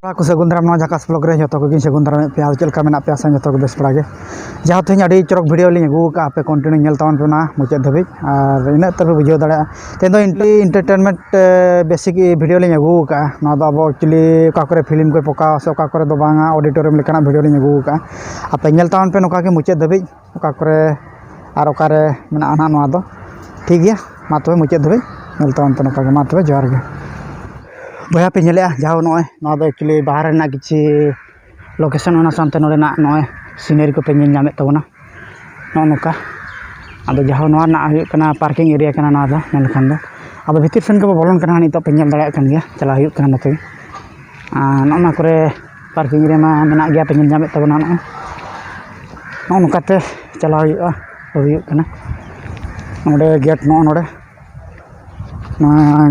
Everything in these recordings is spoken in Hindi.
को सगुन दाराम झाकास ब्लॉग रे जो को सगुन दाराम पे चलका मेना पे आसान जो बेस बड़ा जहाँ तेज अड़ी चरक भिडियो लिंग अगू का पे कंटिन्यू नेल तावन पेना मुचाद धाबी और इन तर बुझे दाड़ा तेज इंटरटेनमेंट बेसिक भिडियो लिंग अगू का अब एक्चुअली का फिल्म को पका से दो बांगा ऑडिटोरियम लेकाना भिडियो लिंग अगू का आपे नेल तावन पे नोका के मुचाद धाबी और ओकारे मेना ना दो ठीक गया मा तबे मुचाद धाबी नेल तावन पे नोका के मा तबे जोहार गे बया पे नेले जहाँ नॉय एक्चुअली बाहर किसी लोकेशन होना सामते नॉय सीनरी को पे नामे तबना नौका अब जहाँ ना पार्किंग एरिया ना मेलखान अब भीतर सेन को बोलन करना नित पे दाड़ा चला नोते ना करे पार्किंग एरिया में मेना गया पे नामे तबना नौकाते चला नोडे गेट नोडे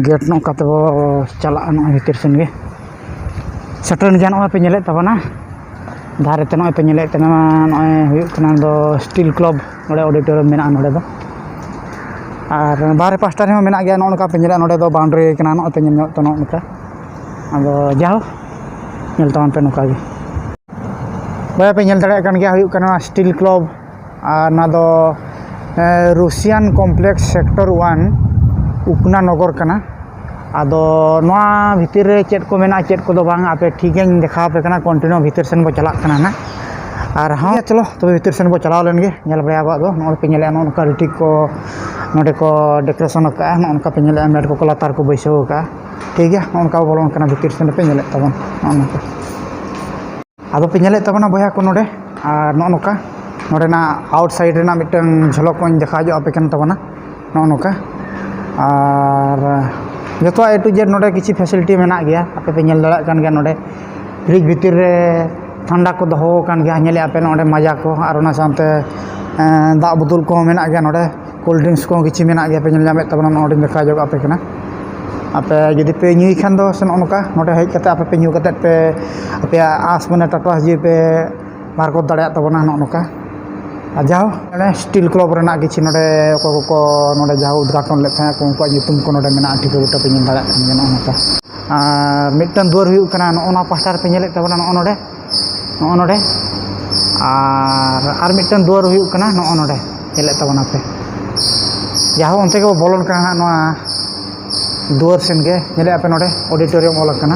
गेट नौकाते वो चला भीतर सेन गे सेटन गया नॉय पे नेले तबना धारेते नॉय पे नेले नॉय दो स्टील क्लब नोडे ऑडिटोरियम मेना नोडे दो और बारे पास्टा रे मेना गया नोका पे नेले नोडे दो बाउंड्री कना नॉय पे नेल तो नोका अब जाओ नेल तावन पे नोका गे बया पे नेल दाड़ा कन गया स्टील क्लब और ना दो रूसियन कॉम्प्लेक्स सेक्टर 1 उपना नगर कना आदो नोआ भीतर रे चेक को मेना चेक को दो बांग आपे ठीक है देखा पे कना कंटिन्यू भीतर सेन बो चला कना ना और हाँ चलो तो भीतर सेन बो चलाव लेन गे नेल बया बा दो नोड पे नेले नोका रिटिक को नोडे को डेकोरेशन का नोका पे नेले मेड को लातार को बैसो का ठीक है नोका बोलन कना भीतर सेन पे नेले तबन नोका आदो पे नेले तबना बया को नोडे और नोका नोडे ना आउटसाइड रे ना मिटन झलक को देखा जो आपे कन तबना नोका और जो ए टू जेड नोडे किसी फैसिलिटी मेना गया आपे पे नेल दाड़ा कन गया नोडे फ्रिज भीतर रे ठंडा को दहो कन गया नेले आपे नोडे मजा को और ओना सामते दा बोतल को मेना गया नोडे कोल्ड ड्रिंक्स को किसी मेना गया पे नेल जामे तबना नोडे देखा जो आपे कना आपे जदि पे न्यूई खान दो से नोका नोडे हेज कते आपे पे न्यू कते पे आपे आस मने टाटा जी पे मार को दाड़ा तबना नोका जाओ स्टील क्लब रेना किसी नोडे को नोडे जाओ उद्घाटन ले को उनको ᱧᱩᱛᱩᱢ को नोडे मेना ठीक गोटा पे दाड़ा नोका और मिटन दुआर हुई कना नोना पास्टा पे नेले तबना नोडे नोडे और मिटन दुआर हुई कना नोडे नेले तबना पे जाओ उनते को बोलन कना नोआ दुआर सेन गे नेले आपे नोडे ऑडिटोरियम ओल कना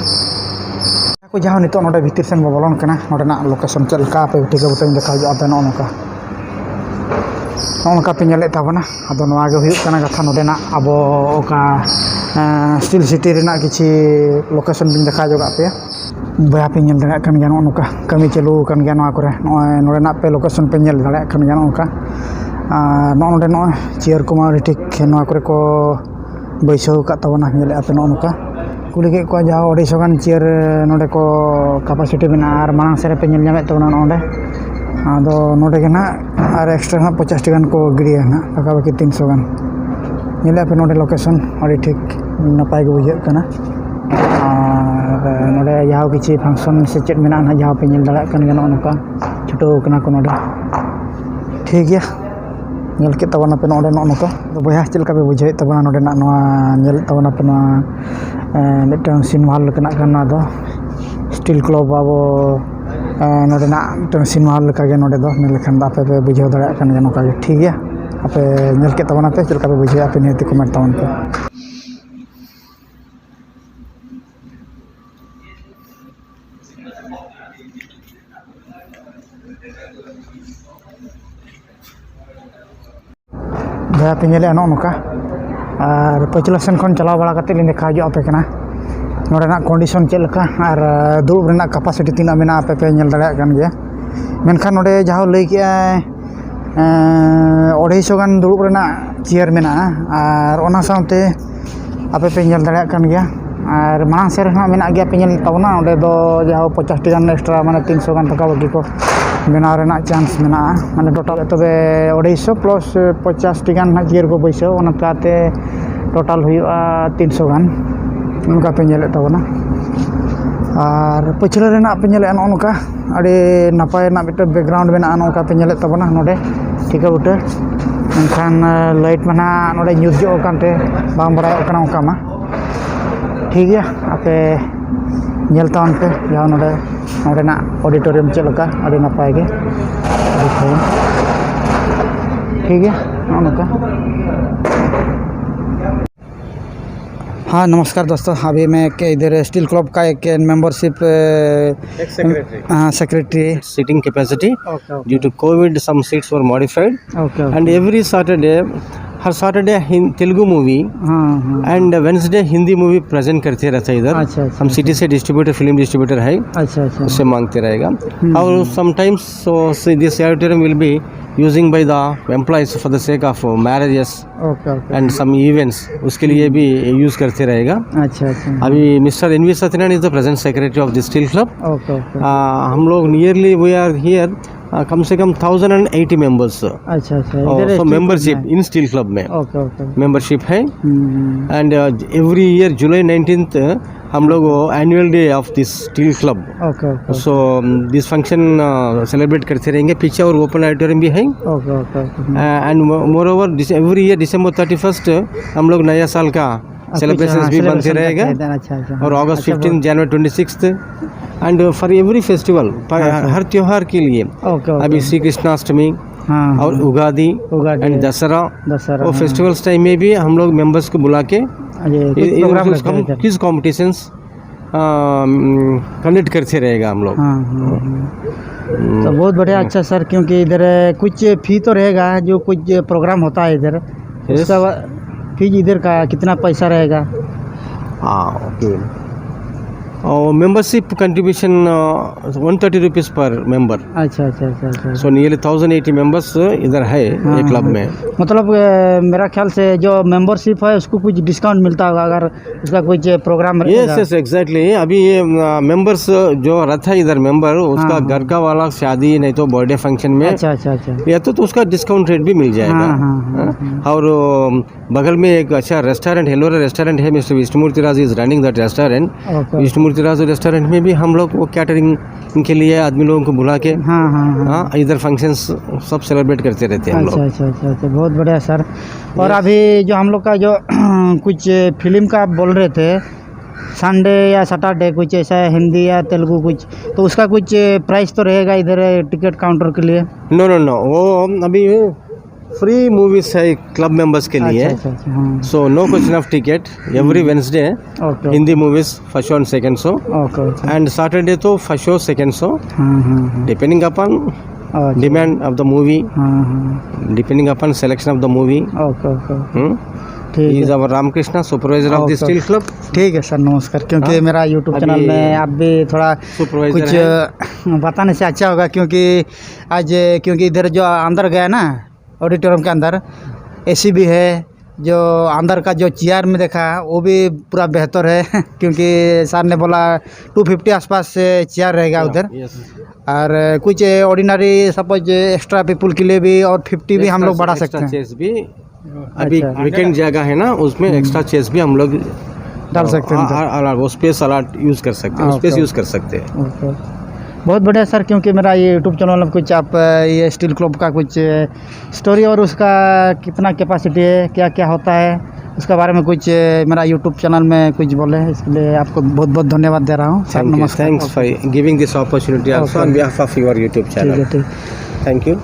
को जाओ नितो नोडे भीतर सेन बोलन कना नोडे ना लोकेशन चलका पे ठीक गोटा देखा जो आपे नोका नौका पे नेले तबना अदो नोआ गे हुई कना कथा नोडे ना अब ओका स्टील सिटी रेना किसी लोकेशन बिन देखा जो पे बया पे नेल दाड़ा कन गया नोका कमी चालू कन गया नोआ करे नोडे ना पे लोकेशन पे नेल दाड़ा कन गया नोका नोडे नो चेयर को मा ठीक नोआ करे को बैसो का तबना नेले आपे नोका कुली के को जाओ ओडी सगान चेयर नोडे को कैपेसिटी मेना और मांग सेरे पे नेल जामे तबना नोडे आदो नोडे के ना और एक्स्ट्रा ना 50 टाका को गिरिया ना पका बाकी 300 गान नेले पे नोडे लोकेशन अड़ी ठीक नपाय को बुझे कना और नोडे जहाँ किसी फंक्शन से चेक मेना ना जहाँ पे नेल दाड़ा कन गया नोका छुटो कना को नोडे ठीक गया नेल के तबना पे नोडे नोका तो बया चलका पे बुझे तबना नोडे ना नोआ नेल तबना पे ना मिटन सिनेमा हॉल कना कना दो स्टील क्लब अब नोडे ना मिटन सिनेमा हॉल का गे नोडे दो नेल खान आपे पे बुझे दाड़ा कन गया नोका ठीक गया आपे नेल के तबना पे चलका पे बुझे आपे नियति कमेंट तावन पे बया पे नेले नोका और पचला सेन खन चलाव बड़ा कते लिन देखा जो आपे कना नोडे ना कंडीशन चेक लका और दुड़ब रेना कैपेसिटी तीना मेना आपे पे नेल दाड़ा कन गया मेनखान नोडे जहाँ लई के 250 गान दुड़ब रेना चेयर मेना और ओना सामते आपे पे नेल दाड़ा कन गया और मांग सेर ना मेना गया पे नेल तबना ओडे दो जहाँ 50 गान एक्स्ट्रा माने 300 गान टका बाकी को बेना रेना चांस मेना माने टोटल तबे 250 प्लस 50 गान ना चेयर को बैसो ओना ताते टोटल हुआ 300 गान उनका पे नेले तबना और पछले रेना पे नेले नोका अड़ी नपाय ना मिट बैकग्राउंड मेना नोका पे नेले तबना नोडे ठीक उठे मेनखान लाइट मना नोडे न्यूज जो कानते बांग बराय ओकना ओका मा ठीक है आपे nyel taon pe ya node na auditorium chet leka adi napai ge ठीक है नौका। हाँ नमस्कार दोस्तों, अभी मैं इधर स्टील क्लब का एक membership secretary seating capacity. Due to COVID some seats were modified. And every Saturday, her Saturday Telugu movie and Wednesday Hindi movie present करते रहता है इधर। अच्छा, हम सिटी से डिस्ट्रीब्यूटर फिल्म डिस्ट्रीब्यूटर है, अच्छा अच्छा, उससे मांगते रहेगा। और sometimes this auditorium will be using by the employees for the sake of marriages and some events, उसके लिए भी यूज करते रहेगा। अच्छा अच्छा। अभी mister N V Satyanarayana is the present secretary of the steel club. हम लोग नियरली वी आर हियर कम से कम 1080 मेंबर्स। अच्छा अच्छा, मेंबरशिप इन स्टील क्लब में मेंबरशिप है। And every year July 19th हम लोग annual day of this steel club, so this function celebrate करते रहेंगे। पीछे और ओपन ऑडिटोरियम भी है। And more over every year December 31st हम लोग नया साल का सेलिब्रेशंस भी बनते रहेगा। और अगस्त 15, जनवरी 26 एंड फॉर एवरी फेस्टिवल, हर त्योहार के लिए। अभी श्री कृष्णाष्टमी और उगादी एंड दशहरा और फेस्टिवल्स टाइम में भी हम लोग मेंबर्स को बुला के किस कॉम्पिटिशन्स कंडक्ट करते रहेगा हम लोग। तो बहुत बढ़िया। अच्छा सर, क्योंकि इधर कुछ फी तो रहेगा, जो कुछ प्रोग्राम होता है इधर उसका फीस इधर का कितना पैसा रहेगा? ओके, और मेंबरशिप कंट्रीब्यूशन 130 रुपीज़ पर मेंबर। अच्छा अच्छा अच्छा। सो नियरली 1080 मेंबर्स इधर है एक क्लब में। मतलब मेरा ख्याल से जो मेंबरशिप है उसको कुछ डिस्काउंट मिलता होगा अगर उसका कुछ प्रोग्राम रहेगा? Yes exactly. अभी ये मेंबर्स जो रहता है इधर मेंबर, उसका घर का वाला शादी नहीं तो बर्थडे फंक्शन में, अच्छा अच्छा अच्छा, या तो उसका डिस्काउंट रेट भी मिल जाएगा। और बगल में एक अच्छा रेस्टोरेंट, हेलोरा रेस्टोरेंट है, mister Vishnumurthy Raj is running that restaurant. Vishnumurthy Raj restaurant में भी हम लोग वो कैटरिंग के लिए आदमी लोगों को बुला के इधर फंक्शंस सब सेलिब्रेट करते रहते हैं हम लोग। अच्छा अच्छा अच्छा, बहुत बढ़िया सर। और अभी जो हम लोग का जो कुछ फिल्म का आप बोल रहे थे, संडे या सैटरडे कुछ ऐसा है, हिंदी या तेलुगु कुछ, तो उसका कुछ प्राइस तो रहेगा इधर टिकट काउंटर के लिए? नो, वो अभी फ्री मूवीज है क्लब मेंबर्स के लिए। So no question of ticket. Every Wednesday Hindi movies first show and second show, and Saturday तो first show second show, depending upon demand of the movie, depending upon selection of the movie. Is our Ramakrishna, supervisor of the steel club. ठीक है सर, नमस्कार। क्योंकि मेरा यूट्यूब चैनल में आप भी थोड़ा कुछ बताने से अच्छा होगा, क्योंकि आज क्योंकि इधर जो अंदर गया ना ऑडिटोरियम के अंदर एसी भी है, जो अंदर का जो चेयर में देखा वो भी पूरा बेहतर है क्योंकि सर ने बोला 250 आसपास से चेयर रहेगा उधर। और कुछ ऑर्डिनरी सपोज एक्स्ट्रा पीपल के लिए भी और 50 भी हम लोग बढ़ा सकते हैं। अभी वीकेंड जगह है ना, उसमें एक्स्ट्रा चेयर्स भी हम लोग डाल सकते हैं, वो स्पेस अलॉट यूज़ कर सकते हैं, स्पेस यूज़ कर सकते हैं। बहुत बढ़िया सर। क्योंकि मेरा ये यूट्यूब चैनल में कुछ आप ये स्टील क्लब का कुछ स्टोरी और उसका कितना कैपेसिटी है, क्या क्या होता है, उसके बारे में कुछ मेरा यूट्यूब चैनल में कुछ बोले, इसके लिए आपको बहुत बहुत धन्यवाद दे रहा हूँ सर। नमस्कार, thanks for giving this opportunity also on behalf of your YouTube channel. ठीक है, थैंक यू।